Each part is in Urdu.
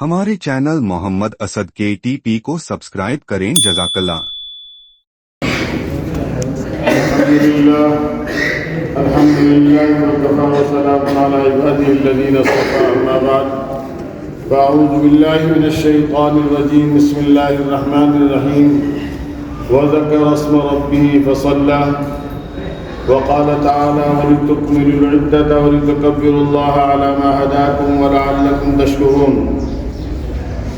ہمارے چینل محمد اسد KTP کو سبسکرائب کریں جزاک اللہ۔ الحمدللہ وکفی وسلام علی عبادہ الذین اصطفی، اما بعد فاعوذ باللہ من الشیطان الرجیم، بسم اللہ الرحمن الرحیم۔ وذکر اسم ربہ فصلی، وقال تعالی ولتکملوا العدۃ ولتکبروا اللہ علی ما ھداکم ولعلکم تشکرون۔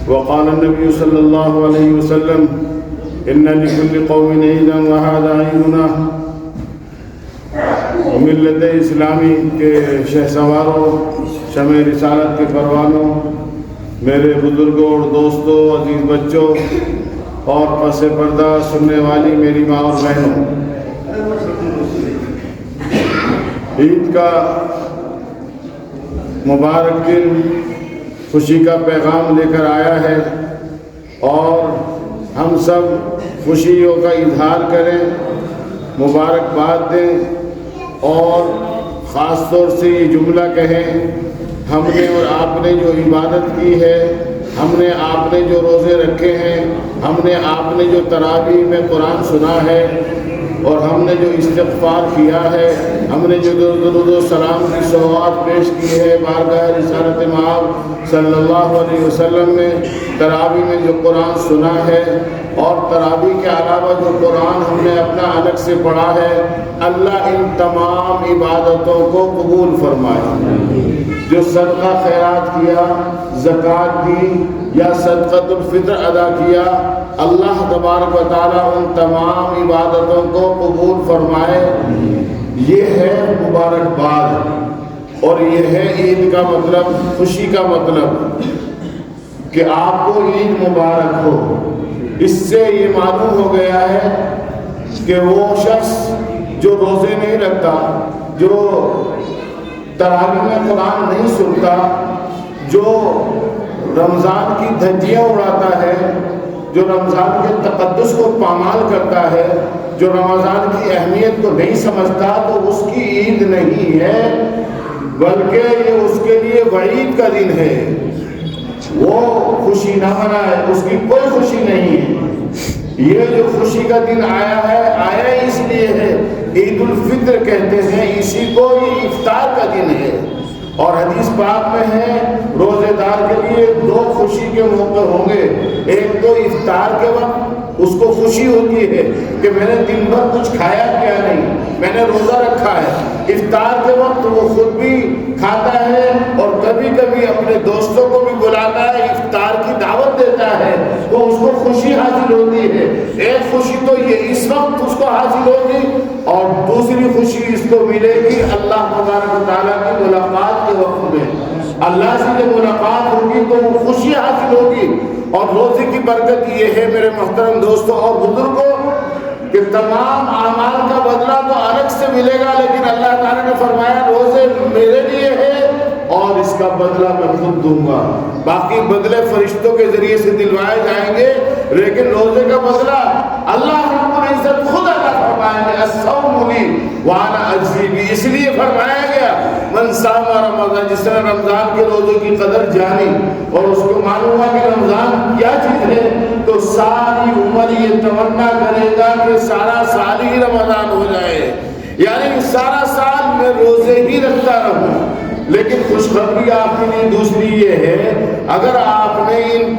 وقال النبی صلی اللہ علیہ وسلم ان لكل قوم عیدا وهذا عیدنا۔ ملت اسلامی کے شہسواروں، شمع رسالت کے پروانوں، میرے بزرگوں اور دوستوں، عزیز بچوں اور پس پردہ سننے والی میری ماں اور بہنوں، عید کا مبارک دن خوشی کا پیغام لے کر آیا ہے اور ہم سب خوشیوں کا اظہار کریں، مبارکباد دیں اور خاص طور سے یہ جملہ کہیں، ہم نے اور آپ نے جو عبادت کی ہے، ہم نے آپ نے جو روزے رکھے ہیں، ہم نے آپ نے جو تراویح میں قرآن سنا ہے اور ہم نے جو استغفار کیا ہے، ہم نے جو درود و سلام کی صلوات پیش کی ہے بارگاہ رسالت مآب صلی اللہ علیہ وسلم میں، تراویح میں جو قرآن سنا ہے اور تراویح کے علاوہ جو قرآن ہم نے اپنا الگ سے پڑھا ہے، اللہ ان تمام عبادتوں کو قبول فرمائے۔ جو صدقہ خیرات کیا، زکوٰۃ دی یا صدقۃ الفطر ادا کیا، اللہ تبارک و تعالیٰ ان تمام عبادتوں کو قبول فرمائے۔ یہ ہے مبارکباد اور یہ ہے عید کا مطلب، خوشی کا مطلب کہ آپ کو عید مبارک ہو۔ اس سے یہ معلوم ہو گیا ہے کہ وہ شخص جو روزے نہیں رکھتا، جو تراویح میں قرآن نہیں سنتا، جو رمضان کی دھجیاں اڑاتا ہے، جو رمضان کے تقدس کو پامال کرتا ہے، جو رمضان کی اہمیت کو نہیں سمجھتا، تو اس کی عید نہیں ہے بلکہ یہ اس کے لیے وعید کا دن ہے۔ وہ خوشی نہ منائے، اس کی کوئی خوشی نہیں ہے۔ یہ جو خوشی کا دن آیا ہے، آیا اس لیے ہے، عید الفطر کہتے ہیں اسی کو، یہ افطار کا دن ہے۔ اور حدیث پاک میں ہے روزے دار کے لیے دو خوشی کے موقع ہوں گے، ایک تو افطار کے وقت اس کو خوشی ہوتی ہے کہ میں نے دن بھر کچھ کھایا کیا نہیں، میں نے روزہ رکھا ہے۔ افطار کے وقت وہ خود بھی کھاتا ہے اور کبھی کبھی اپنے دوستوں کو بھی بلاتا ہے، افطار کی دعوت دیتا ہے، تو اس کو خوشی حاصل ہوتی ہے۔ ایک خوشی تو یہ اس وقت اس کو حاصل ہوگی اور دوسری خوشی اس کو ملے گی اللہ تبارک و تعالیٰ کی ملاقات کے وقت میں۔ اللہ سے جب ملاقات ہوگی تو وہ خوشی حاصل ہوگی۔ اور روزے کی برکت یہ ہے میرے محترم دوستوں اور بزرگوں کہ تمام اعمال کا بدلہ تو الگ سے ملے گا، لیکن اللہ تعالیٰ نے فرمایا روزے میرے لیے ہے اور اس کا بدلہ میں خود دوں گا۔ باقی بدلے فرشتوں کے ذریعے سے دلوائے جائیں گے، لیکن روزے کا بدلہ اللہ رب العزت خود عطا فرمائیں گے۔ الصوم لی وانا اجزی بہ، اس لیے فرمایا گیا من صام رمضان، جس نے رمضان کے روزوں کی قدر جانی اور اس کو معلوم ہوا کہ رمضان کیا چیز ہے، تو ساری عمر یہ تمنا کرے گا کہ سارا سال ہی رمضان ہو جائے، یعنی سارا سال میں روزے ہی رکھتا رہوں۔ لیکن خوشخبری آپ کے لیے دوسری یہ ہے، اگر آپ نے ان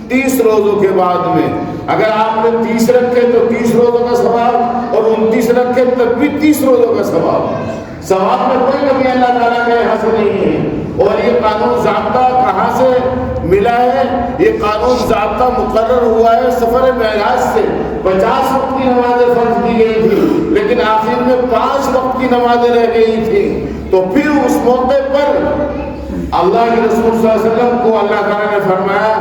30 روزوں کے بعد میں اگر آپ نے 30 رکھے تو 30 روزوں کا ثواب، اور 29 رکھے تب بھی 30 روزوں کا ثواب میں کوئی کمی اللہ تعالیٰ کے یہاں سے نہیں ہے۔ اور یہ قانون ضابطہ کہاں سے ملا ہے؟ یہ قانون ضابطہ مقرر ہوا ہے سفر معراج سے۔ 50 وقت کی نمازیں فرض کی گئی تھی، لیکن آخر میں 5 وقت کی نمازیں رہ گئی تھیں، تو پھر اس موقع پر اللہ کے رسول صلی اللہ علیہ وسلم کو اللہ تعالیٰ نے فرمایا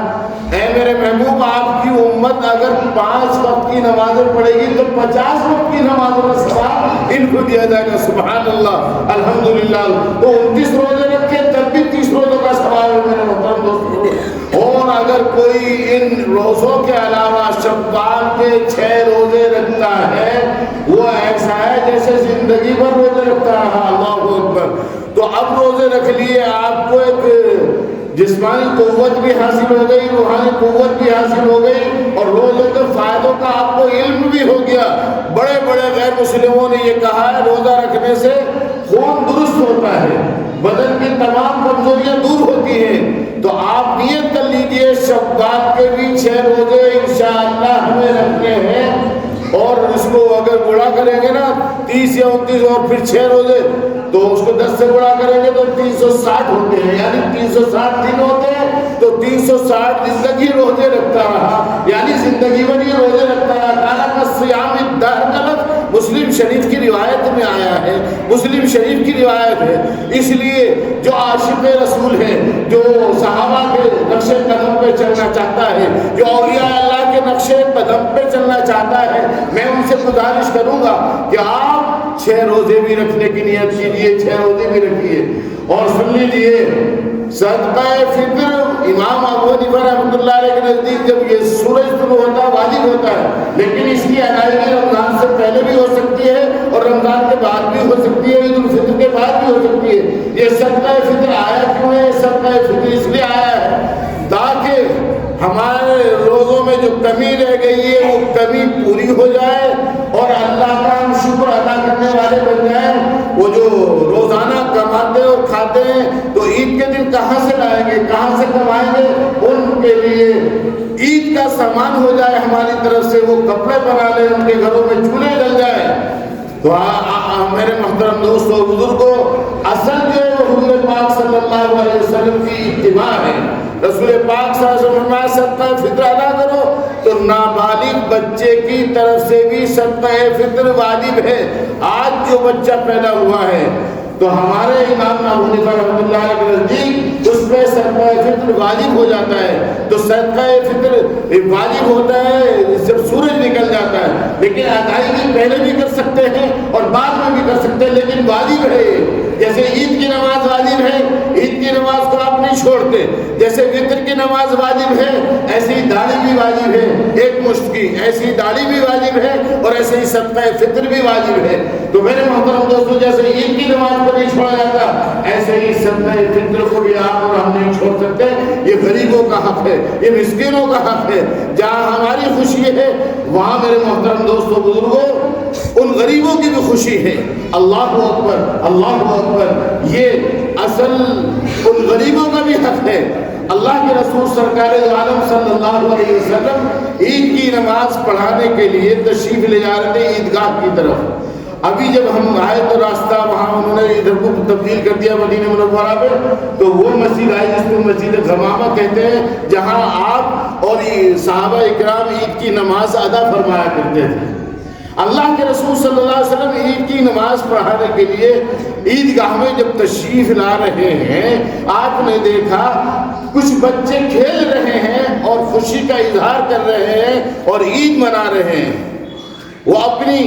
اے میرے محبوب، آپ کی امت اگر 5 وقت کی نمازیں پڑھے گی تو 50 وقت کی نمازوں کا ثواب ان کو دیا جائے گا۔ سبحان اللہ، الحمدللہ۔ تو 29 روزے رکھے تب بھی 30 روزوں کا ثواب ہے میرے محترم دوستوں۔ اور اگر کوئی ان روزوں کے علاوہ شوال کے 6 روزے رکھتا ہے، وہ ایسا ہے جیسے زندگی بھر روزے رکھتا رہا۔ اللہ اکبر۔ تو اب روزے رکھ لیے، آپ کو ایک جسمانی قوت بھی حاصل ہو گئی، روحانی قوت بھی حاصل ہو گئی، اور روزے کے فائدوں کا آپ کو علم بھی ہو گیا۔ بڑے بڑے غیر مسلموں نے یہ کہا ہے روزہ رکھنے سے خون درست ہوتا ہے، بدن کی تمام کمزوریاں دور ہوتی ہیں۔ تو آپ نیت کر لیجئے شوال کے بھی 6 روزے انشاءاللہ ہمیں رکھنے ہیں، اور اس کو اگر گڑا کریں گے نا 30 یا 29 اور پھر 6 روزے، تو اس کو 10 سے گڑا کریں گے تو 360 ہوتے ہیں، یعنی 360 دن ہوتے ہیں، تو 360 زندگی روزے رکھتا رہا، یعنی زندگی بھر یہ روزے رکھتا رہا۔ کالا کا صیام الدہر کا لفظ مسلم شریف کی روایت میں آیا ہے، مسلم شریف کی روایت ہے۔ اس لیے جو عاشق رسول ہے، جو صحابہ کے نقش قدم پہ چلنا چاہتا ہے، جو اولیاء اللہ کے نقش قدم پہ چلنا چاہتا ہے، میں ان سے گزارش کروں گا کہ آپ 6 روزے بھی رکھنے کی نیت کیجیے، 6 روزے بھی رکھیے۔ اور سن لیجیے صدقہ فطر امام ابو حنیفہ رحمۃ اللہ علیہ کے نزدیک جب یہ سورج طلوع ہوتا ہے واجب ہوتا ہے، لیکن اس کی ادائیگی رمضان سے پہلے بھی ہو سکتی ہے اور رمضان کے بعد بھی ہو سکتی ہے، عید الفطر کے بعد بھی ہو سکتی ہے۔ یہ صدقہ فطر آیا کیوں ہے؟ صدقہ فطر اس لیے آیا ہے تاکہ ہمارے روزوں میں جو کمی رہ گئی ہے وہ کمی پوری ہو جائے، اور اللہ کا ہم شکر ادا کرنے والے بن جائیں۔ وہ جو روزانہ کماتے اور کھاتے ہیں تو عید کے دن کہاں سے لائیں گے، کہاں سے کمائیں گے؟ ان کے لیے عید کا سامان ہو جائے ہماری طرف سے، وہ کپڑے بنا لیں، ان کے گھروں میں چولہے ڈل جائے۔ تو میرے محترم دوستو بزرگوں، اصل جو ہے وہ حضور پاک صلی اللہ علیہ وسلم کی اتباع ہے۔ رسول پاک صلی اللہ علیہ وسلم نے صدقہ فطر ادا کرو، تو نابالغ بچے کی طرف سے بھی صدقہ فطر واجب ہے۔ آج جو بچہ پیدا ہوا ہے تو ہمارے امام ابو حنیفہ رحمۃ اللہ علیہ کے نزدیک اس پہ صدقہ فطر واجب ہو جاتا ہے۔ تو صدقہ فطر واجب ہوتا ہے جب سورج نکل جاتا ہے، لیکن ادائیگی پہلے بھی کر سکتے ہیں اور بعد میں بھی کر سکتے ہیں، لیکن واجب ہے۔ جیسے عید کی نماز واجب ہے، عید کی نماز کو آپ نہیں چھوڑتے، جیسے وطر کی نماز واجب ہے ایسے ہی داڑھی بھی واجب ہے، ایک مشت کی ایسی داڑھی بھی واجب ہے، اور ایسے ہی صدقہ فطر بھی واجب ہے۔ تو میرے محترم دوستو، جیسے عید کی نماز کو نہیں چھوڑا جاتا، ایسے ہی صدقہ فطر کو بھی آپ اور ہم نہیں چھوڑ سکتے۔ یہ غریبوں کا حق ہے، یہ مسکینوں کا حق ہے۔ جہاں ہماری خوشی ہے وہاں میرے محترم دوستو بزرگوں ان غریبوں کی بھی خوشی ہے۔ اللہ اکبر، اللہ اکبر، یہ اصل ان غریبوں کا بھی حق ہے۔ اللہ کے رسول سرکار دو عالم صلی اللہ علیہ وسلم عید کی نماز پڑھانے کے لیے تشریف لے جا رہے تھے عیدگاہ کی طرف۔ ابھی جب ہم آئے تو راستہ وہاں انہوں نے ادھر کو تبدیل کر دیا مدینہ منورہ میں، تو وہ مسجد آئی جس کو مسجد غمامہ کہتے ہیں، جہاں آپ اور صحابہ اکرام عید کی نماز ادا فرمایا کرتے تھے۔ اللہ کے رسول صلی اللہ علیہ وسلم عید کی نماز پڑھانے کے لیے عیدگاہ میں جب تشریف لا رہے ہیں، آپ نے دیکھا کچھ بچے کھیل رہے ہیں اور خوشی کا اظہار کر رہے ہیں اور عید منا رہے ہیں۔ وہ اپنی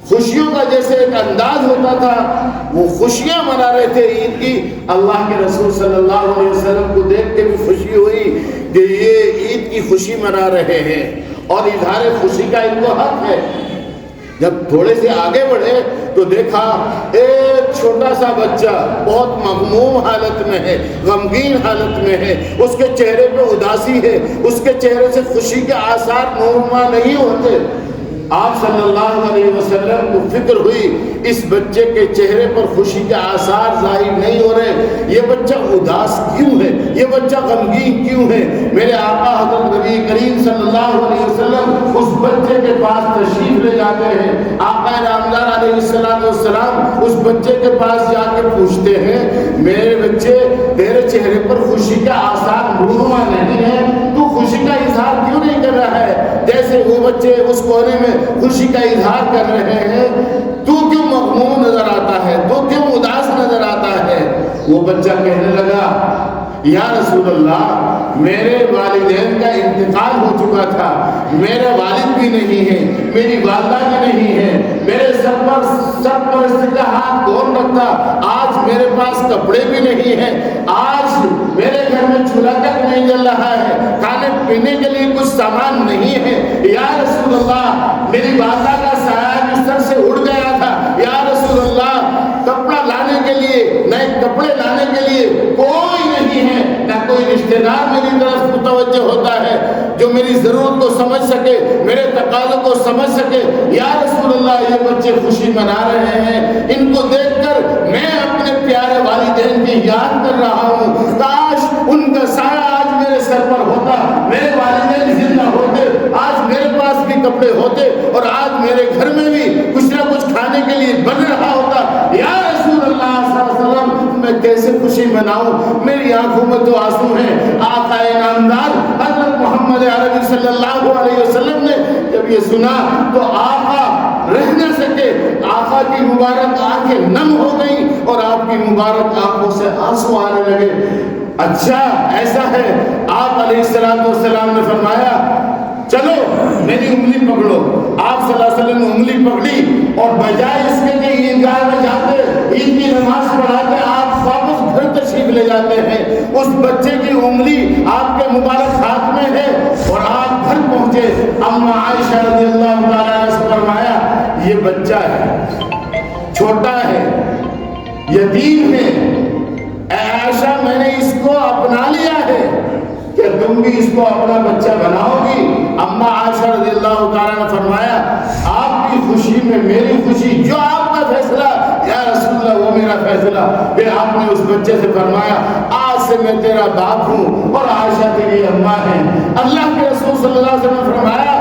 خوشیوں کا جیسے ایک انداز ہوتا تھا، وہ خوشیاں منا رہے تھے عید کی۔ اللہ کے رسول صلی اللہ علیہ وسلم کو دیکھ کے بھی خوشی ہوئی کہ یہ عید کی خوشی منا رہے ہیں اور اظہار خوشی کا ان کو حق ہے۔ جب تھوڑے سے آگے بڑھے تو دیکھا ایک چھوٹا سا بچہ بہت مغموم حالت میں ہے، غمگین حالت میں ہے، اس کے چہرے پہ اداسی ہے، اس کے چہرے سے خوشی کے آثار نورما نہیں ہوتے۔ آپ صلی اللہ علیہ وسلم کو فکر ہوئی اس بچے کے چہرے پر خوشی کے آثار ظاہر نہیں ہو رہے، یہ بچہ اداس کیوں ہے، یہ بچہ غمگین کیوں ہے؟ میرے آقا حضرت نبی کریم صلی اللہ علیہ وسلم اس بچے کے پاس تشریف لے جاتے ہیں۔ آقا نامدار علیہ السلام اس بچے کے پاس جا کے پوچھتے ہیں، میرے بچے تیرے چہرے پر خوشی کے آثار نورما نہیں ہیں، تو خوشی کا اظہار کیوں نہیں کر رہا ہے؟ جیسے وہ بچے اس کونے میں خوشی کا اظہار کر رہے ہیں، تو کیوں مغموم نظر آتا ہے، تو کیوں اداس نظر آتا ہے؟ وہ بچہ کہنے لگا، یا رسول اللہ، میرے والدین کا انتقال ہو چکا تھا، میرے والد بھی نہیں ہے، میری والدہ بھی نہیں ہے، میرے سر پر اس کا ہاتھ کون رکھتا؟ آج میرے پاس کپڑے بھی نہیں ہیں، آج میرے گھر میں چولہا تک نہیں جل رہا ہے، کھانے پینے کے لیے کچھ سامان نہیں ہے۔ یا رسول اللہ، میری والدہ کا سایہ بستر سے اڑ گیا تھا، یا رسول اللہ، کپڑا لانے کے لیے، نئے کپڑے لانے کے لیے کوئی نہیں ہے، نہ کوئی رشتے دار میری طرف متوجہ ہوتا ہے، جو میری ضرورت کو سمجھ سکے، میرے تقاضوں کو سمجھ سکے. یا رسول اللہ یہ بچے خوشی منا رہے ہیں، ان کو دیکھ کر میں اپنے پیارے والدین کی یاد کر رہا ہوں. کاش ان کا سایہ آج میرے سر پر ہوتا، میرے والدین زندہ ہوتے، آج میرے پاس بھی کپڑے ہوتے اور آج میرے گھر میں بھی کچھ نہ کچھ کھانے کے لیے بن رہا ہوتا. یا رسول اللہ صلی اللہ علیہ وسلم میں کیسے خوشی مناؤں؟ میری آنکھوں میں تو آنسو ہیں. آقا انعامدار حضرت محمد عربی صلی اللہ علیہ وسلم نے جب یہ سنا تو آقا رہ نہ سکے، آقا کی مبارک آنکھیں نم ہو گئیں اور آپ کی مبارک آنکھوں سے آنسو آنے لگے. اچھا ایسا ہے، آپ علیہ السلام نے فرمایا چلو میری انگلی پکڑو. آپ صلی اللہ علیہ وسلم نے انگلی پکڑی اور بجائے اس کے کہ عیدگاہ میں جاتے عید کی نماز پڑھاتے، آپ واپس گھر تشریف لے جاتے ہیں. اس بچے کی انگلی آپ کے مبارک ہاتھ میں ہے اور آپ گھر پہنچے. اما عائشہ رضی اللہ تعالیٰ عنہ سے فرمایا یہ بچہ ہے، چھوٹا ہے، یتیم ہے. اے عائشہ میں نے اس کو اپنا لیا ہے، کہ تم بھی اس کو اپنا بچہ بناؤ گی؟ اما عائشہ رضی اللہ تعالیٰ نے فرمایا آپ کی خوشی میں میری خوشی، جو آپ کا فیصلہ یا رسول اللہ وہ میرا فیصلہ. پھر آپ نے اس بچے سے فرمایا آج سے میں تیرا باپ ہوں اور عائشہ تیری اماں ہے. اللہ کے رسول صلی اللہ علیہ وسلم نے فرمایا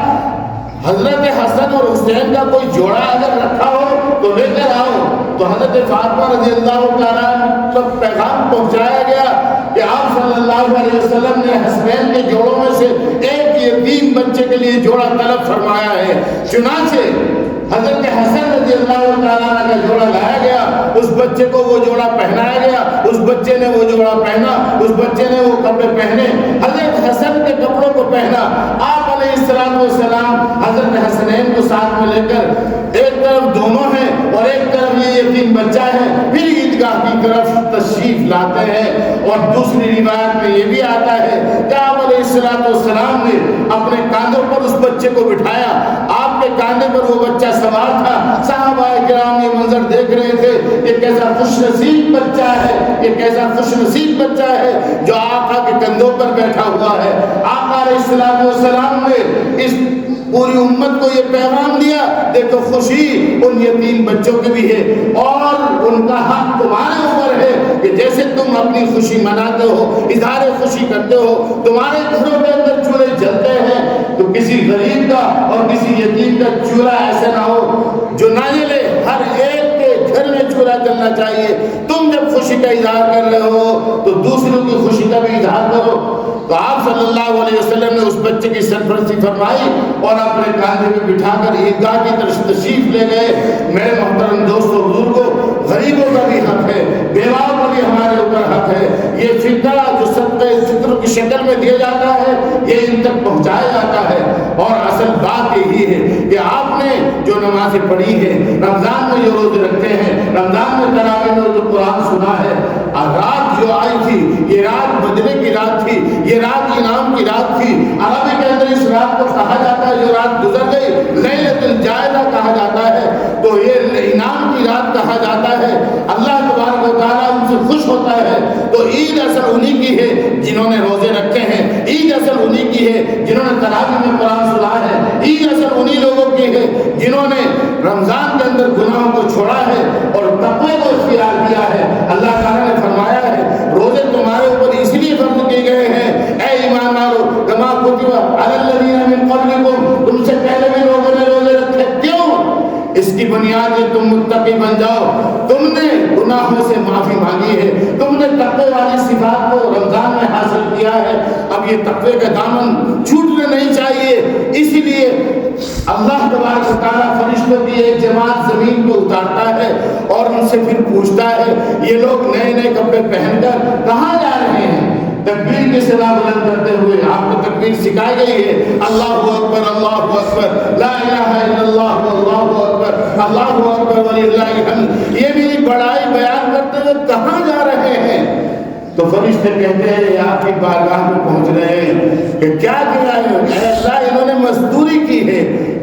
حضرت حسن اور حسین کا کوئی جوڑا اگر رکھا ہو تو لے کر آؤ. تو حضرت فاطمہ رضی اللہ تعالیٰ تک پیغام پہنچایا گیا کہ آپ صلی اللہ علیہ وسلم نے حسنین کے جوڑوں میں سے ایک یتیم بچے کے لیے جوڑا طلب فرمایا ہے. چنانچہ حضرت حسن رضی اللہ تعالیٰ کا جوڑا لایا گیا، اس بچے کو وہ جوڑا پہنایا گیا، اس بچے نے وہ جوڑا پہنا، اس بچے نے وہ کپڑے پہنے، حضرت حسن کے کپڑوں کو پہنا. آپ علیہ السلام حضرت حسنین کو ساتھ میں لے کر ایک طرف دونوں ہیں اور ایک طرف یہ یتیم بچہ ہے، پھر عیدگاہ کی طرف تشریف لاتے ہیں. اور دوسری روایت میں یہ بھی آتا ہے کہ آپ علیہ السلام نے اپنے کاندھوں پر اس بچے کو بٹھایا، آپ کے کاندھے پر وہ بچہ سوار تھا. صحابہ کرام یہ منظر دیکھ رہے تھے، یہ کیسا خوش نصیب بچہ ہے، یہ کیسا خوش نصیب بچہ ہے جو آقا کے کندھوں پر بیٹھا ہوا ہے. آقا علیہ السلام نے اس پوری امت کو یہ پیغام دیا دیکھو خوشی ان یتیم بچوں کی بھی ہے اور ان کا حق تمہارے اوپر ہے کہ جیسے تم اپنی خوشی مناتے ہو، اظہار خوشی کرتے ہو، تمہارے گھروں کے اندر چولہے جلتے ہیں تو کسی غریب کا اور کسی یتیم کا چولہا ایسا نہ ہو جو نہ جلے. ہر ایک کے گھر میں چولہا جلنا چاہیے. تم جب خوشی کا اظہار کر رہے ہو تو دوسروں کی خوشی کا بھی اظہار کرو. تو آپ صلی اللہ علیہ وسلم نے اس بچے کی سرپرستی فرمائی اور اپنے کاندھے میں بٹھا کر عیدگاہ کی طرف تشریف لے گئے. میرے محترم دوستوں بزرگوں، غریبوں کا بھی حق ہے، بیواؤں کا بھی ہمارے اوپر حق ہے. یہ فطرہ جو صدقہ فطر کی شکل میں دیا جاتا ہے یہ ان تک پہنچایا جاتا ہے. اور اصل بات یہی ہے کہ آپ نے جو نمازیں پڑھی ہیں، رمضان میں جو روزے رکھتے ہیں، رمضان میں تراویح میں جو قرآن سنا ہے، رات جو آئی تھی یہ رات بدلے کی رات تھی، یہ رات انعام کی رات تھی. عربی کے اندر اس رات کو کہا جاتا ہے جو رات گزر گئی لیلۃ الجائزہ کہا جاتا ہے، تو یہ انعام کی رات کہا جاتا ہے. اللہ تبارک و تعالیٰ ان سے خوش ہوتا ہے. تو عید اصل انہی کی ہے جنہوں نے روزے رکھے ہیں، عید اصل انہی کی ہے جنہوں نے تراویح میں قرآن سنا ہے، عید اصل انہی لوگوں کی ہے جنہوں نے رمضان کے اندر گناہوں کو چھوڑا ہے اور تقوی کو اختیار کیا ہے. اللہ تعالیٰ نے فرمایا ہے روزے تمہارے اوپر اس لیے فرض کیے گئے ہیں اے ایمان والو کما کتب علی الذین من قبلکم، تم سے پہلے بھی لوگوں نے روزے رکھے. کیوں؟ اس کی بنیاد ہے تم متقی بن جاؤ. تم نے گناہوں سے معافی مانگی ہے، تم نے تقوی والی صفات کو رمضان میں حاصل کیا ہے. اب یہ تقوی کا دامن چھوٹنا نہیں چاہیے. اسی لیے اللہ تبارک و تعالیٰ فرشتوں کی ایک جماعت زمین کو اتارتا ہے اور ان سے پھر پوچھتا ہے یہ لوگ نئے نئے کپڑے پہن کر کہاں جا رہے ہیں؟ تکبیر کی صدا بلند کرتے ہوئے. آپ کو تکبیر سکھائی گئی ہے، اللہ اکبر اللہ اکبر لا الہ الا اللہ اللہ اکبر اللہ اکبر وللہ الحمد. یہ میری بڑائی بیان کرتے ہوئے کہاں جا رہے ہیں؟ تو فرشتے کہتے ہیں آپ کی بارگاہ میں پہنچ رہے ہیں کہ کیا کیا ہے؟ اے اللہ انہوں نے مزدوری کی ہے،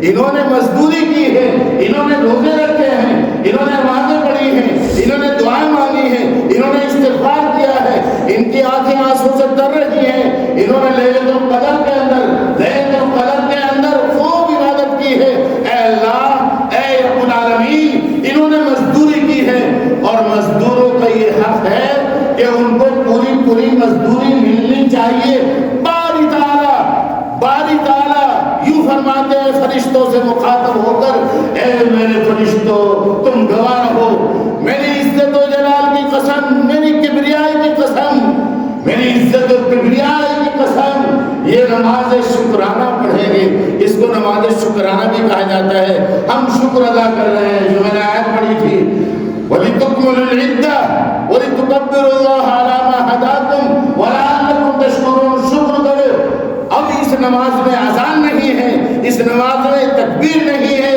انہوں نے مزدوری کی ہے، انہوں نے روزے رکھے ہیں، انہوں نے نمازیں پڑھی ہیں، انہوں نے دعائیں مانگی ہیں، انہوں نے استغفار کیا ہے، ان کی آنکھیں آنسوں سے تر رہی ہیں انہوں نے لیلۃ القدر کے اندر خوب عبادت کی ہے. اے اللہ، اے رب العالمین، انہوں نے مزدوری کی ہے اور مزدوروں کا یہ حق ہے کہ ان کو پوری مزدوری ملنی چاہیے. باری تعالیٰ یوں فرماتے ہیں فرشتوں سے مخاطب ہو کر، اے میرے فرشتوں تم گواہ رہو، میری عزت و جلال کی قسم، میری کبریائی کی قسم، میری عزت و کبریائی کی قسم، یہ نماز شکرانہ پڑھیں گے. اس کو نماز شکرانہ بھی کہا جاتا ہے. ہم شکر ادا کر رہے ہیں جو میں نے آیت پڑھی تھی، وَلِتُكْمِلُوا الْعِدَّةَ وَلِتُكَبِّرُوا اللَّهَ عَلَىٰ مَا هَدَاكُمْ وَلَعَلَّكُمْ تَشْكُرُونَ. شکر کرو. اب اس نماز میں اذان نہیں ہے، اس نماز میں تکبیر نہیں ہے،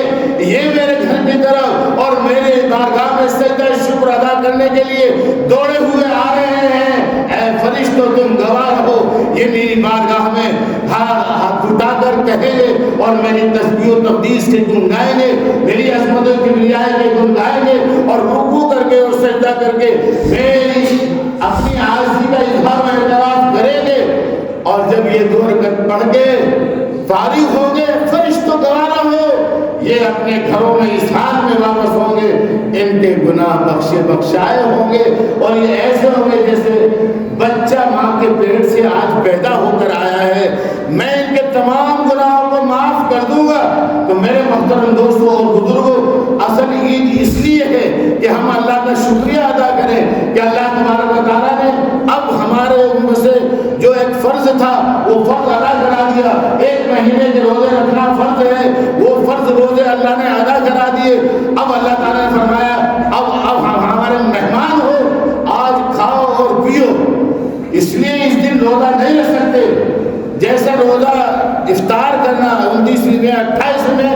یہ میرے گھر کی طرف اور میرے بارگاہ میں سجدہ شکر ادا کرنے کے لیے دوڑے ہوئے آ رہے ہیں. اے فرشتوں تم گواہ رہو، یہ میری بارگاہ میں ہاتھ اٹھا کر کہیں گے اور میری تسبیح و تقدیس کے گن گائیں گے، میری عظمت و کبریائی کے گن گائیں گے اور رکوع کر کے اور سجدہ کر کے میری اپنی عاجزی کا اظہار و اعتراف کریں گے. اور جب یہ دو رکعت پڑھ کے فارغ ہوں گے، فرشتوں گواہ ہو، یہ اپنے گھروں میں اس حال میں واپس ہوں گے، ان کے گناہ بخشائے ہوں گے اور یہ ایسے ہوں گے جیسے بچہ ماں کے پیٹ سے آج پیدا ہو کر آیا ہے. میں ان کے تمام گناہوں کو معاف کر دوں گا. تو میرے محترم دوستوں اور بزرگوں، اصل عید اس لیے ہے کہ ہم اللہ کا شکریہ ادا کریں کہ اللہ تبارک و تعالیٰ نے اب ہمارے عمر سے جو ایک فرض تھا وہ فرض ادا کرا دیا. 1 مہینے کے روزے رکھنا فرض ہے، وہ فرض روزے اللہ نے ادا کرا دیے. اب اللہ تعالیٰ نے فرمایا اب ہمارے مہمان ہو، آج کھاؤ اور پیو. اس لیے اس دن روزہ نہیں رکھ سکتے. جیسا روزہ افطار کرنا 29 میں 28 میں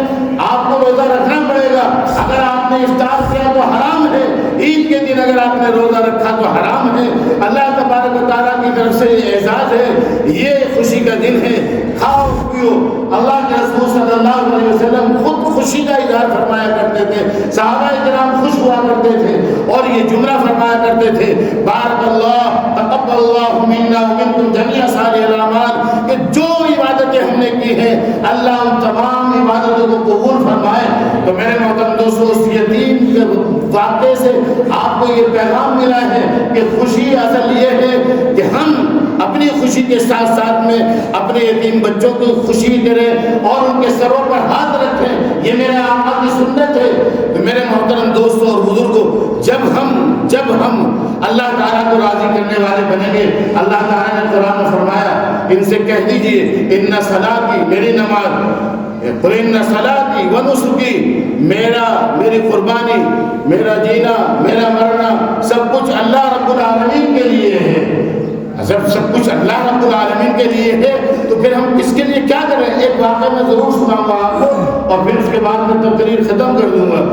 آپ کو روزہ رکھنا پڑے گا. اگر آپ نے افطار کیا تو حرام ہے. عید کے دن اگر آپ نے روزہ رکھا تو حرام ہے. اللہ تبارک و تعالیٰ کی طرف سے یہ اعزاز ہے، یہ خوشی کا دن ہے. کھاؤ پیو. اللہ کے رسول صلی اللہ علیہ وسلم خود خوشی کا اظہار فرمایا کرتے تھے. صحابہ کرام خوش ہوا کرتے تھے اور یہ جملہ فرمایا کرتے تھے، بارک اللہ تقبل اللہ منا ومنکم جميع صالح الاعمال، کہ جو عبادتیں ہم نے کی ہیں اللہ ان تمام عبادتوں کو قبول فرمائے. تو میرے محترم دوستو، اس یتیم کے واقعے سے آپ کو یہ پیغام ملا ہے کہ خوشی اصل یہ ہے کہ ہم اپنی خوشی کے ساتھ ساتھ میں اپنے یتیم بچوں کو خوشی کریں اور ان کے سروں پر ہاتھ رکھیں. یہ میرے آقا کی سنت ہے. تو میرے محترم دوستوں اور بزرگوں، جب ہم اللہ تعالیٰ کو راضی کرنے والے بنیں گے، اللہ تعالیٰ نے قرآن میں فرمایا، ان سے کہہ دیجئے ان صلاتی، میری نماز، قل ان صلاتی و نسکی، میری قربانی، میرا جینا، میرا مرنا سب کچھ اللہ رب العالمین کے لیے ہے. جب سب کچھ اللہ رب العالمین کے لیے ہے تو پھر ہم کس کے لیے کیا کریں؟ ایک واقعہ میں ضرور سناؤں گا آپ کو اور پھر اس کے بعد میں تقریر ختم کر دوں گا.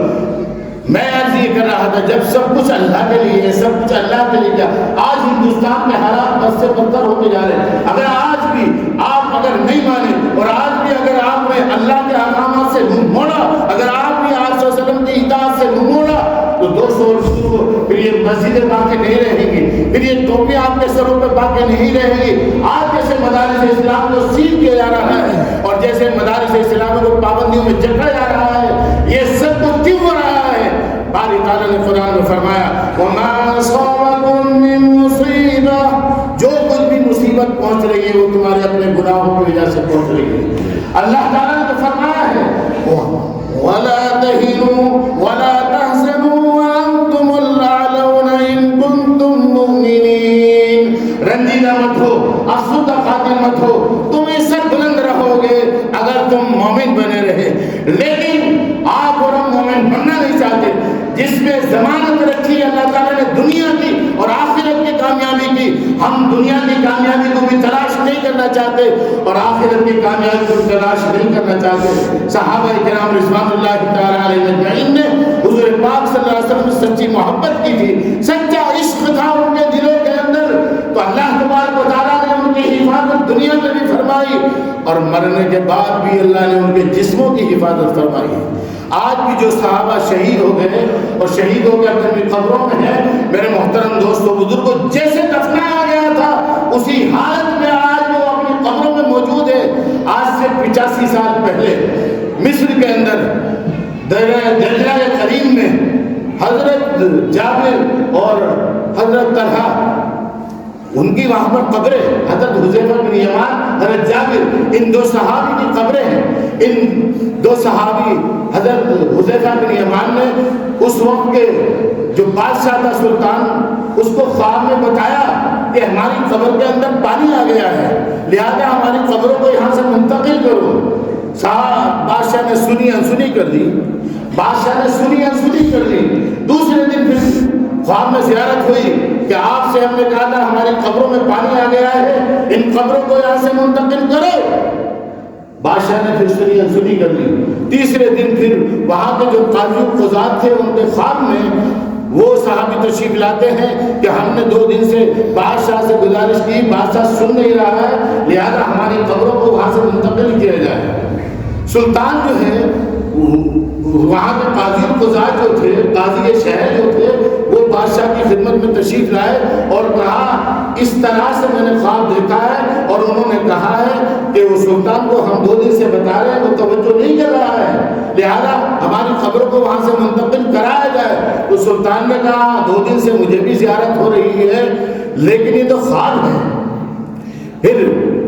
میں عرض یہ کر رہا تھا، جب سب کچھ اللہ کے لیے ہے، سب کچھ اللہ کے لیے کیا، آج ہندوستان میں حالات بد سے بدتر ہوتے جا رہے ہیں. اگر آج بھی آپ اگر نہیں مانے اور آج بھی اگر آپ نے اللہ کے احکامات سے منہ موڑا، اگر آپ بھی آپ صلی اللہ علیہ وسلم کی اطاعت سے منہ موڑا، تو دوستوں اور بزرگوں، پھر یہ مسجدیں باقی نہیں رہیں گی، پھر یہ ٹوپیاں آپ کے سروں پہ باقی نہیں رہیں گی. آج جیسے مدارس اسلام کو سیل کیا جا رہا ہے اور جیسے مدارس اسلام کو پابندیوں میں جکڑا جا رہا ہے، یہ سب کچھ کیوں ہو رہا ہے؟ باری تعالیٰ نے قرآن میں فرمایا، وَمَا أَصَابَكُم مِّن مُّصِيبَةٍ، جو کچھ بھی مصیبت پہنچ رہی ہے وہ تمہارے اپنے گناہوں کی وجہ سے پہنچ رہی ہے. اللہ تعالیٰ نے فرمایا ہے، وَلَا تَهِنُوا وَلَا تَحْزَنُوا وَأَنتُمُ الْأَعْلَوْنَ إِن كُنتُم مُّؤْمِنِينَ. رنجیدہ مت ہو، افسردہ خاطر مت ہو، تم اس سے بلند رہو گے اگر تم مومن بنے رہے. لیکن آپ اور ہم مومن بننا نہیں چاہتے. جس میں ضمانت رکھی اللہ تعالیٰ نے دنیا کی اور آخرت کی کامیابی کی، ہم دنیا کی کامیابی کو بھی تلاش نہیں کرنا چاہتے اور آخرت کی کامیابی کو تلاش نہیں کرنا چاہتے. صحابہ کرام رضوان اللہ تعالیٰ علیہ اجمعین نے حضور پاک صلی اللہ علیہ وسلم سے سچی محبت کی تھی، سچا عشق تھا ان کے دلوں کے اندر. تو اللہ تبارک و تعالیٰ نے ان کی حفاظت دنیا میں بھی فرمائی اور مرنے کے بعد بھی اللہ نے ان کے جسموں کی حفاظت فرمائی. آج بھی جو صحابہ شہید ہو گئے اور شہید ہو کے اپنی قبروں میں ہیں، میرے محترم دوستوں بزرگوں، جیسے دفنایا گیا تھا اسی حالت میں آج وہ آج سے 85 سال پہلے مصر کے اندر دریائے کریم میں حضرت جابر اور حضرت طلحہ ان کی وہاں پر قبریں، حضرت حذیفہ بن یمان، حضرت جابر، ان دو صحابی کی قبریں ہیں. ان دو صحابی حضرت حذیفہ بن یمان نے اس وقت کے جو بادشاہ تھا سلطان، اس کو خواب میں بتایا کہ ہماری قبر کے اندر پانی آ گیا ہے، لہذا ہماری قبروں کو یہاں سے منتقل کرو. بادشاہ نے سنی انسنی کر دی، بادشاہ نے سنی انسنی کر دی. دوسرے دن پھر خواب میں زیارت ہوئی کہ آپ سے ہم نے کہا تھا ہماری قبروں میں پانی آ گیا ہے، ان قبروں کو یہاں سے منتقل کرو. بادشاہ نے پھر سنی انسنی کر لی. تیسرے دن پھر وہاں کے جو قاضی و قضات تھے ان کے خواب میں وہ صحابی تشریف لاتے ہیں کہ ہم نے 2 دن سے بادشاہ سے گزارش کی، بادشاہ سن نہیں رہا ہے، لہذا ہماری قبروں کو وہاں سے منتقل کیا جائے. سلطان جو ہے وہاں کے قاضی قضات جو تھے، قاضی شہر جو تھے، وہ بادشاہ کی خدمت میں تشریف لائے اور کہا اس طرح سے میں نے خواب دیکھا ہے. اور انہوں نے کہا ہے کہ وہ سلطان کو ہم 2 دن سے بتا رہے ہیں، وہ توجہ نہیں کر رہا ہے، لہذا ہماری خبروں کو وہاں سے منتقل کرایا جائے. تو سلطان نے کہا 2 دن سے مجھے بھی زیارت ہو رہی ہے لیکن یہ تو خواب ہے. پھر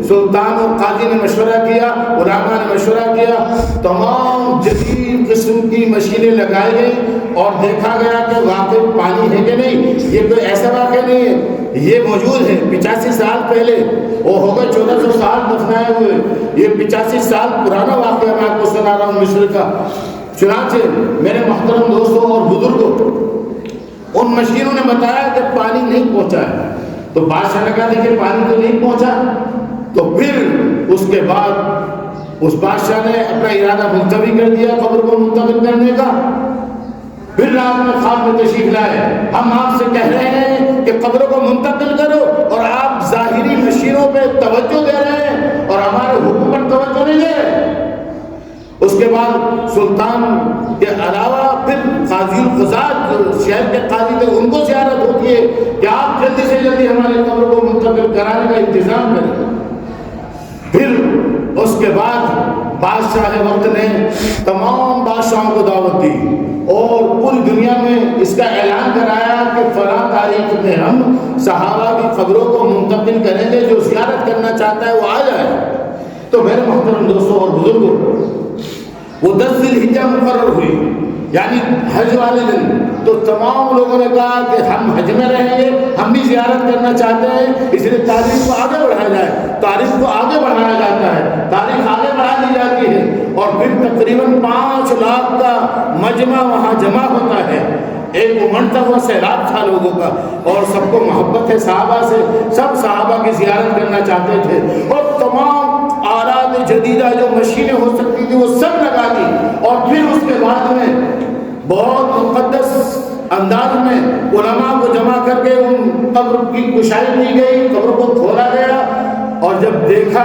سلطان اور قاضی نے مشورہ کیا، علماء نے مشورہ کیا، تمام جدید قسم کی مشینیں لگائی گئی اور دیکھا گیا کہ واقعی پانی ہے کہ نہیں. یہ کوئی ایسا واقعہ نہیں ہے، یہ موجود ہے 85 سال پہلے، وہ ہوگا 1400 سال دفنائے ہوئے. یہ 85 سال پرانا واقعہ میں آپ کو سنا رہا ہوں مصر کا. چنانچہ میرے محترم دوستوں اور بزرگوں، ان مشینوں نے بتایا کہ پانی نہیں پہنچا ہے. تو بادشاہ نے کہا دیکھیں پانی تو نہیں پہنچا. تو پھر اس کے بعد اس بادشاہ نے اپنا ارادہ ملتوی کر دیا قبر کو منتقل کرنے کا. پھر رات میں خواب میں تشریف لائے، ہم آپ سے کہہ رہے ہیں کہ قبروں کو منتقل کرو اور آپ ظاہری مشینوں پہ توجہ دے رہے ہیں اور ہمارے حکم پر توجہ نہیں دے رہے. اس کے بعد سلطان کے علاوہ پھر قاضی القضات شہر کے قاضی تھے، ان کو زیارت ہوتی ہے کہ آپ جلدی سے جلدی ہماری قبر کو منتقل کرانے کا انتظام کریں. پھر اس کے بعد بادشاہ وقت نے تمام بادشاہوں کو دعوت دی اور پوری دنیا میں اس کا اعلان کرایا کہ فلاں تاریخ میں ہم صحابہ کی قبروں کو منتقل کریں گے، جو زیارت کرنا چاہتا ہے وہ آ جائے. تو میرے محترم دوستوں اور بزرگوں، وہ 10 ذی الحجہ مقرر ہوئی یعنی حج والے دن. تو تمام لوگوں نے کہا کہ ہم حج میں رہیں گے، ہم بھی زیارت کرنا چاہتے ہیں، اس لیے تاریخ کو آگے بڑھایا جائے. تاریخ کو آگے بڑھایا جاتا ہے، تاریخ آگے بڑھا دی جاتی ہے اور پھر تقریباً 5 لاکھ کا مجمع وہاں جمع ہوتا ہے. ایک امنڈتا ہوا سیلاب تھا لوگوں کا اور سب کو محبت ہے صحابہ سے، سب صحابہ کی زیارت کرنا چاہتے تھے اور تمام آلات جدیدہ جو مشینیں ہو سکتی تھی وہ سب لگا دی. اور پھر اس کے بعد میں بہت مقدس انداز میں علماء کو جمع کر کے ان قبر کی کشائی کی گئی، قبر کو کھولا گیا اور جب دیکھا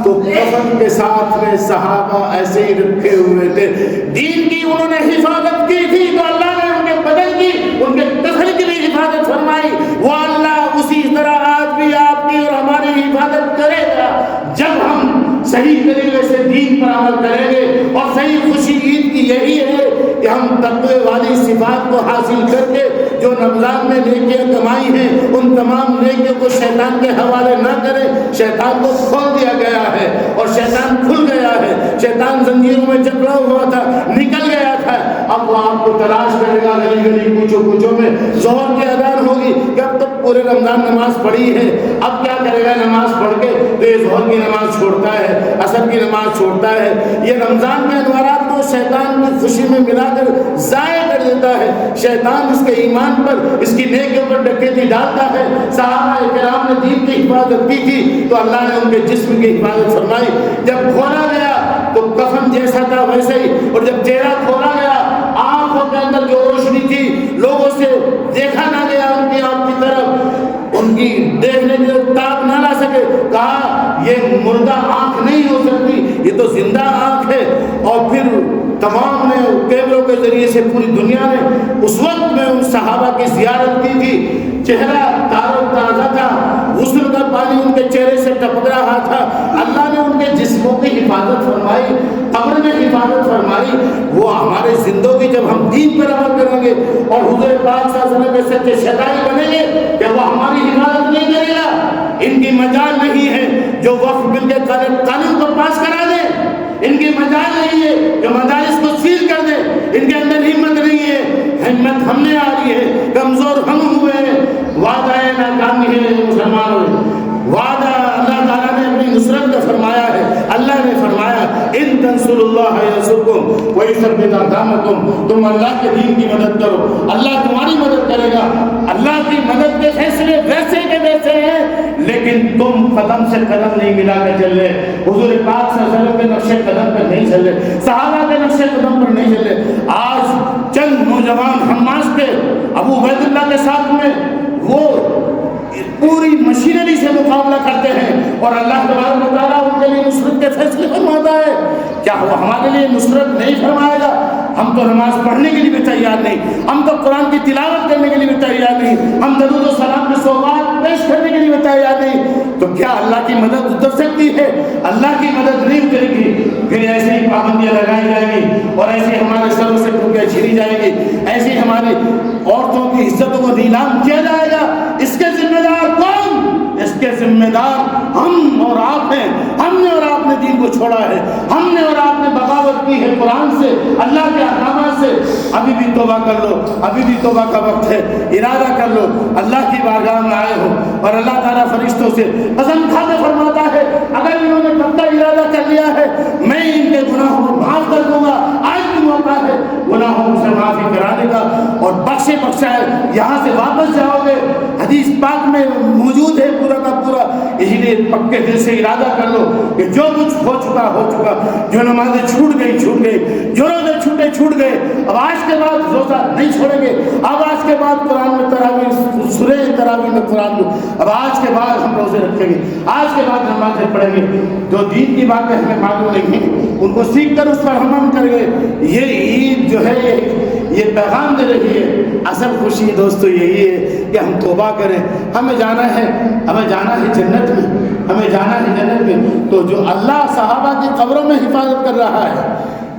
تو کفن کے ساتھ میں صحابہ ایسے ہی رکھے ہوئے تھے. دین کی انہوں نے حفاظت کی تھی تو اللہ نے ان کے بدن کی، ان کے کفن کی بھی حفاظت فرمائی. وہ اللہ اسی طرح آج بھی آپ کی اور ہماری حفاظت کرے گا جب ہم صحیح طریقے سے دین پر عمل کریں گے. اور صحیح خوشی عید کی یہی ہے کہ ہم تقوی والی صفات کو حاصل کر کے جو رمضان میں نیکیاں کمائی ہیں ان تمام نیکیوں کو شیطان کے حوالے نہ کریں. شیطان کو کھول دیا گیا ہے اور شیطان کھل گیا ہے. شیطان زنجیروں میں جکڑا ہوا تھا، نکل گیا تھا. اب وہ آپ کو تلاش کرے گا گلی گلی کوچوں کوچوں میں. ظہر کی اذان ہوگی کہ اب تک پورے رمضان نماز پڑھی ہے، اب کیا کرے گا نماز پڑھ کے؟ تو یہ ظہر کی نماز چھوڑتا ہے، عصر کی نماز چھوڑتا ہے. یہ رمضان کے انوارات کو شیطان کی خوشی میں ملا کر ضائع کر دیتا ہے. شیطان اس کے ایمان پر، اس کی نیکیوں پر ڈکیتی ڈالتا ہے. صحابہ کرام نے دین کی حفاظت کی تھی تو اللہ نے ان کے جسم کی حفاظت فرمائی. جب کھولا گیا تو کفن جیسا تھا ویسے ہی، اور جب چہرہ کھولا گیا آنکھوں کے اندر جو روشنی تھی لوگوں سے دیکھا نہ گیا ان کی آنکھ کی طرف، ان کی دیکھنے کی طاقت نہ لا سکے. کہا یہ مردہ آنکھ نہیں ہو سکتی، یہ تو زندہ آنکھ ہے. اور پھر تمام نے کیمروں کے ذریعے سے پوری دنیا نے اس وقت میں ان صحابہ کی زیارت کی تھی. چہرہ تار و تازہ تھا، غسل کا پانی ان کے چہرے سے ٹپک رہا تھا. اللہ نے ان کے جسموں کی حفاظت فرمائی، قبر میں حفاظت فرمائی، وہ ہمارے زندگی جب ہم دین پر عمل کریں گے اور حضور پاک صلی اللہ علیہ وسلم کے سچے شیطانی بنیں گے کہ وہ ہماری حفاظت نہیں کرے گا۔ ان کی مجال نہیں ہے جو وقف بل کے قانون کو پاس کرا دے، ان کی مجال نہیں ہے جو مدارس کو سیل کر دے، ان کے اندر ہمت نہیں ہے، ہمت ہم نے آ رہی ہے، کمزور ہم ہوئے ہیں، وعدہ ناکامی ہے مسلمانوں، وعدہ اللہ تعالیٰ نے اپنی نصرت میں فرمایا ہے، اللہ نے فرمایا ان تنصروا اللہ ینصرکم ویثبت اقدامکم، تم اللہ کے دین کی مدد کرو اللہ تمہاری مدد کرے گا۔ اللہ کی مدد کے فیصلے ویسے کے ویسے ہیں، لیکن تم قدم سے قدم نہیں ملا کے چل رہے، حضور پاک صلی اللہ علیہ وسلم کے نقش قدم پر نہیں چل رہے، صحابہ کے نقش قدم پر نہیں چل رہے۔ آج چند نوجوان حماس کے ابو عبید اللہ کے ساتھ میں وہ پوری مشینری سے مقابلہ کرتے ہیں اور اللہ تبارک و تعالیٰ ان کے لیے نصرت کے فیصلے فرماتا ہے۔ کیا وہ ہمارے لیے نصرت نہیں فرمائے گا؟ ہم تو نماز پڑھنے کے لیے بھی تیار نہیں، ہم تو قرآن کی تلاوت کرنے کے لیے بھی تیار نہیں، ہم درود و سلام کے سوغات پیش کرنے کے لیے بھی تیار نہیں، تو کیا اللہ کی مدد اتر سکتی ہے؟ اللہ کی مدد نہیں اترے گی، پھر ایسے ہی پابندیاں لگائی جائیں گی اور ایسے ہمارے سروں سے ٹوکیاں چھینی جائیں گی، ایسے ہماری عورتوں کی عزتوں کو نیلام کیا جائے گا۔ اس کے ذمہ دار کون؟ اس کے ذمہ دار ہم اور آپ ہیں۔ ہم نے اور آپ نے دین کو چھوڑا ہے، ہم نے اور آپ نے بغاوت کی ہے قرآن سے، اللہ کے احکامات سے۔ ابھی بھی توبہ کر لو، ابھی بھی توبہ کا وقت ہے، ارادہ کر لو، اللہ کی بارگاہ میں آئے ہو اور اللہ تعالیٰ فرشتوں سے قسم کھا کے فرماتا ہے اگر انہوں نے کب کا ارادہ کر لیا ہے میں ان کے گناہوں کو معاف کر دوں گا۔ آج بھی موقع ہے گناہوں سے معافی کرانے کا اور بخشے بخشائے یہاں سے واپس جاؤ گے، حدیث پاک میں موجود ہے پورا کا پورا۔ اسی لیے پکے دل سے ارادہ کر لو کہ جو کچھ ہو چکا ہو چکا، جو نمازیں چھوٹ گئی چھوٹ گئی، جو روزے چھوٹے چھوٹ گئے، اب آج کے بعد روزہ نہیں چھوڑیں گے، اب آج کے بعد قرآن میں تراویح سورہ تراویح میں قرآن کو، اب آج کے بعد ہم روزے رکھیں گے، آج کے بعد نمازیں پڑھیں گے۔ جو دین کی باتیں ہمیں معلوم نہیں ہیں ان کو سیکھ کر اس پر عمل کریں گے۔ یہ عید جو ہے یہ پیغام دے رہی ہے۔ اصل خوشی دوستو یہی ہے کہ ہم توبہ کریں، ہمیں جانا ہے جنت میں، ہمیں جانا ہے جنت میں۔ تو جو اللہ صحابہ کی قبروں میں حفاظت کر رہا ہے،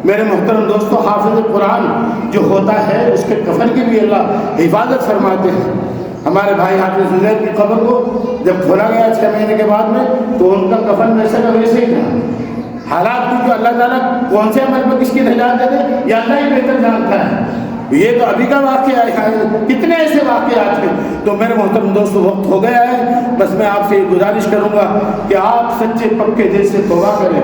میرے محترم دوستو، حافظ قرآن جو ہوتا ہے اس کے کفن کی بھی اللہ حفاظت فرماتے ہیں۔ ہمارے بھائی حافظ زبیر کی قبر کو جب کھولا گیا 6 مہینے کے بعد میں تو ان کا کفن ویسے کا ویسے ہی تھا۔ حالات کی جو اللہ تعالیٰ کون سے عمل پر کس کی نجات دے دے یہ اللہ ہی بہتر جانتا ہے۔ یہ تو ابھی کا واقعہ ہے، کتنے ایسے واقعات ہیں۔ تو میرے محترم دوستو وقت ہو گیا ہے، بس میں آپ سے گزارش کروں گا کہ آپ سچے پکے دل سے توبہ کریں،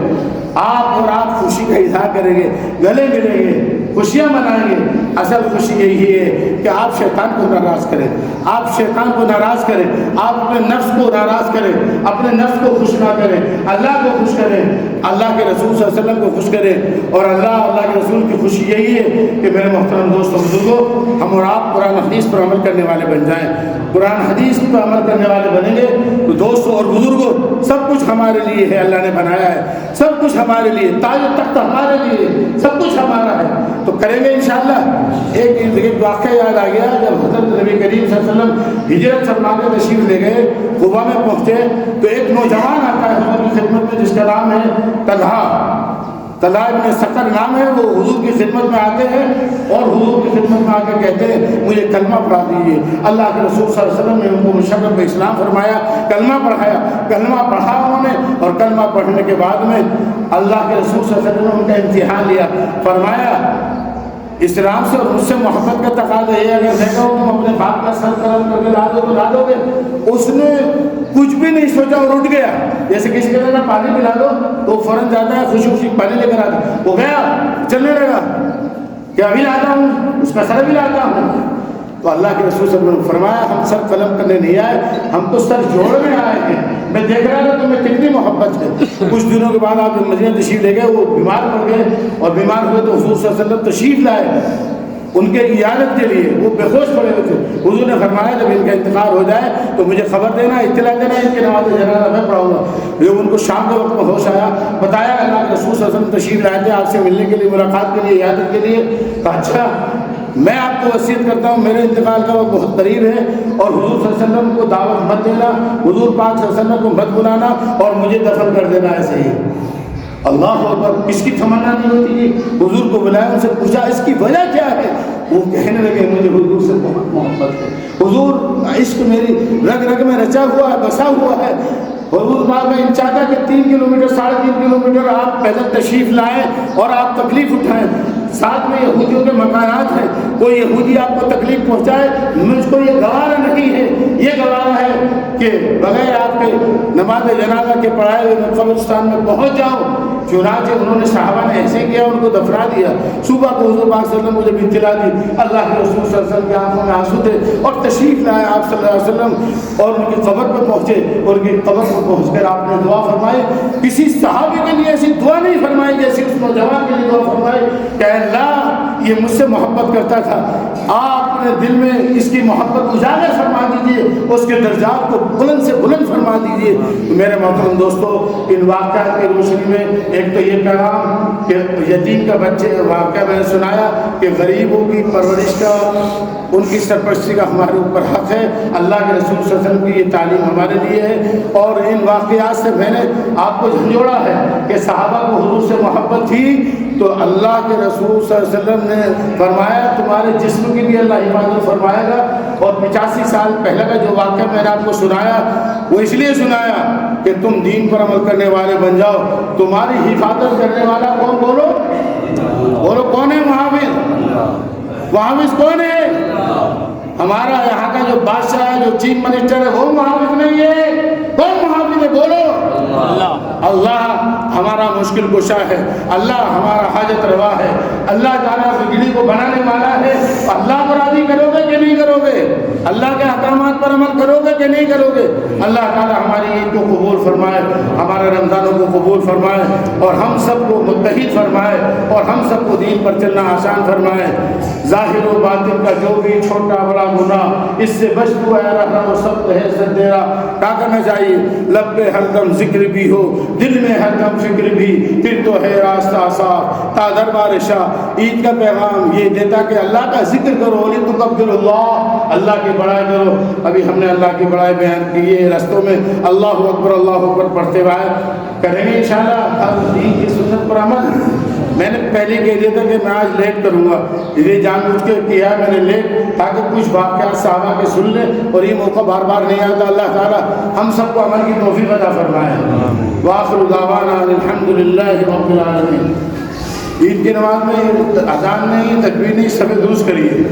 آپ اور آپ خوشی کا اظہار کریں گے، گلے ملیں گے، خوشیاں منائیں گے۔ اصل خوشی یہی ہے کہ آپ شیطان کو ناراض کریں، آپ شیطان کو ناراض کریں، آپ اپنے نفس کو ناراض کریں، اپنے نفس کو خوش نہ کریں، اللہ کو خوش کریں، اللہ کے رسول صلی اللہ علیہ وسلم کو خوش کریں۔ اور اللہ کے رسول کی خوشی یہی ہے کہ میرے محترم دوستوں بزرگوں، ہم اور آپ قرآن حدیث پر عمل کرنے والے بن جائیں۔ قرآن حدیث پر عمل کرنے والے بنیں گے تو دوستوں اور بزرگوں سب کچھ ہمارے لیے ہے، اللہ نے بنایا ہے، سب کچھ ہمارے لیے، تاج و تخت ہمارے لیے، سب کچھ ہمارا ہے، تو کریں گے انشاءاللہ۔ ایک واقعہ یاد آ گیا، جب حضرت نبی کریم صلی اللہ علیہ وسلم ہجرت فرما کے تشریف لے گئے، قبا میں پہنچے تو ایک نوجوان آتا ہے حضور کی خدمت میں جس کا نام ہے طلحہ ابن سقر نام ہے۔ وہ حضور کی خدمت میں آتے ہیں اور حضور کی خدمت میں آ کے کہتے ہیں مجھے کلمہ پڑھا دیجیے۔ اللہ کے رسول صلی اللہ علیہ وسلم نے ان کو مشرف پہ اسلام فرمایا، کلمہ پڑھایا، کلمہ پڑھا انہوں نے، اور کلمہ پڑھنے کے بعد میں اللہ کے رسول صلی اللہ علیہ وسلم نے ان کا امتحان لیا، فرمایا اسلام سے اور مجھ سے محبت کا تقاضا ہے، اگر دیکھو تم اپنے باپ کا سر قلم کر کے لا دو تو لا دو گے۔ اس نے کچھ بھی نہیں سوچا اور اٹھ گیا، جیسے کسی کے نا پانی پلا دو تو فوراً جاتا ہے خوشی خوشی پانی لے کر آتا، وہ گیا چلنے لگا کہ ابھی لاتا ہوں، اس کا سر بھی لاتا ہوں۔ تو اللہ کے رسول صلی اللہ علیہ وسلم نے فرمایا ہم سر قلم کرنے نہیں آئے، ہم تو سر جوڑنے آئے ہیں۔ میں دیکھ رہا تھا تمہیں کتنی محبت ہے۔ کچھ دنوں کے بعد آپ جب مدینہ تشریف لے گئے، وہ بیمار پڑ گئے اور بیمار ہوئے تو حضور صلی اللہ علیہ وسلم تشریف لائے ان کے عیادت کے لیے، وہ بے ہوش پڑے ہوئے تھے۔ حضور نے فرمایا جب ان کا انتقال ہو جائے تو مجھے خبر دینا، اطلاع دینا، ان کی نماز جنازہ میں پڑھاؤں گا۔ جب ان کو شام کے وقت میں ہوش آیا، بتایا اللہ کے رسول صلی اللہ علیہ وسلم تشریف لائے تھے آپ سے ملنے کے لیے، ملاقات کے لیے، عیادت کے لیے۔ کہا اچھا میں آپ کو وصیت کرتا ہوں، میرے انتقال کا وقت بہت قریب ہے اور حضور صلی اللہ علیہ وسلم کو دعوت مت دینا، حضور پاک صلی اللہ علیہ وسلم کو مت بلانا اور مجھے دفن کر دینا ایسے ہی۔ اللہ اکبر، کس کی تمنا نہیں ہوتی کہ حضور کو بلایا، ان سے پوچھا اس کی وجہ کیا ہے؟ وہ کہنے لگے مجھے حضور سے بہت محبت ہے، حضور عشق میری رگ رگ میں رچا ہوا ہے، بسا ہوا ہے۔ حضور پاک میں چاہتا کہ 3 کلومیٹر 3.5 کلومیٹر آپ پیدل تشریف لائیں اور آپ تکلیف اٹھائیں، ساتھ میں یہودیوں کے مکانات ہیں، کوئی یہودی آپ کو تکلیف پہنچائے، مجھ کو یہ گوارا نہیں ہے، یہ گوارا ہے کہ بغیر آپ کے نماز جنازہ کے پڑھائے ہوئے میں قبرستان میں پہنچ جاؤں۔ چنانچہ انہوں نے صحابہ نے ایسے کیا، ان کو دفنا دیا۔ صبح کو حضور پاک صلی اللہ علیہ وسلم مجھے بھی اطلاع دی، اللہ کے رسول صلی اللہ علیہ وسلم کی آنکھوں میں آنسو تھے اور تشریف لائے آپ صلی اللہ علیہ وسلم اور ان کی قبر پہ پہنچے، اور ان کی قبر پہ پہنچ کر آپ نے دعا فرمائی۔ کسی صحابی کے لیے ایسی دعا نہیں فرمائی جیسی اس نوجوان کے لیے دعا فرمائی کہ اللہ یہ مجھ سے محبت کرتا تھا، آپ اپنے دل میں اس کی محبت اجاگر فرما دیجیے، اس کے درجات کو بلند سے بلند فرما دیجیے۔ میرے محترم دوستو، ان واقعات کی روشنی میں ایک تو یہ پیغام کہ یتیم کا بچے واقعہ میں نے سنایا کہ غریبوں کی پرورش کا، ان کی سرپرستی کا ہمارے اوپر حق ہے، اللہ کے رسول صلی اللہ علیہ وسلم کی یہ تعلیم ہمارے لیے ہے۔ اور ان واقعات سے میں نے آپ کو جھنجھوڑا ہے کہ صحابہ کو حضور سے محبت تھی تو اللہ کے رسول صلی اللہ علیہ وسلم نے فرمایا تمہارے جسم کی بھی اللہ حفاظت فرمائے گا۔ اور 85 سال پہلے کا جو واقعہ میں نے آپ کو سنایا وہ اس لیے سنایا کہ تم دین پر عمل کرنے والے بن جاؤ۔ تمہاری حفاظت کرنے والا کون؟ بولو بولو، کون ہے محافظ؟ محافظ کون ہے؟ ہمارا یہاں کا جو بادشاہ ہے، جو چیف منسٹر ہے، وہ محافظ نہیں ہے۔ کون محافظ ہے؟ بولو اللہ ہمارا مشکل کشا ہے، اللہ ہمارا حاجت روا ہے، اللہ تعالیٰ بجلی کو بنانے والا ہے۔ اللہ کو راضی کرو گے کہ نہیں کرو گے؟ اللہ کے احکامات پر عمل کرو گے کہ نہیں کرو گے؟ اللہ تعالیٰ ہماری عید کو قبول فرمائے، ہمارے رمضانوں کو قبول فرمائے، اور ہم سب کو متحد فرمائے، اور ہم سب کو دین پر چلنا آسان فرمائے۔ ظاہر و باطن کا جو بھی چھوٹا بڑا گناہ، اس سے بچ تو اے رحم و سب ہے سب تیرا۔ کیا کرنا چاہیے؟ لب پہ ہر دم ذکر بھی ہو، دل میں ہر دم فکر بھی، پھر تو ہے راستہ صاف تا دربار شاہ۔ عید کا پیغام یہ دیتا کہ اللہ کا ذکر کرو، لتکبر اللہ، اللہ کی بڑائی کرو۔ ابھی ہم نے اللہ کی بڑائی بیان کی ہے، رستوں میں اللہ اکبر پڑھتے ہوئے کریں گے انشاءاللہ ہر دین کی سنت پر عمل۔ میں نے پہلے کہہ دیا تھا کہ میں آج لیٹ کروں گا، یہ جان بوجھ کے کیا میں نے لیٹ، تاکہ کچھ واقعات صحابہ کے سن لیں، اور یہ موقع بار بار نہیں آتا۔ اللہ تعالیٰ ہم سب کو عمل کی توفیق عطا فرمائے۔ وآخر دعوانا الحمدللہ رب العالمین۔ عید کی نماز میں اذان نہیں، تکبیر نہیں، سب درست کریے۔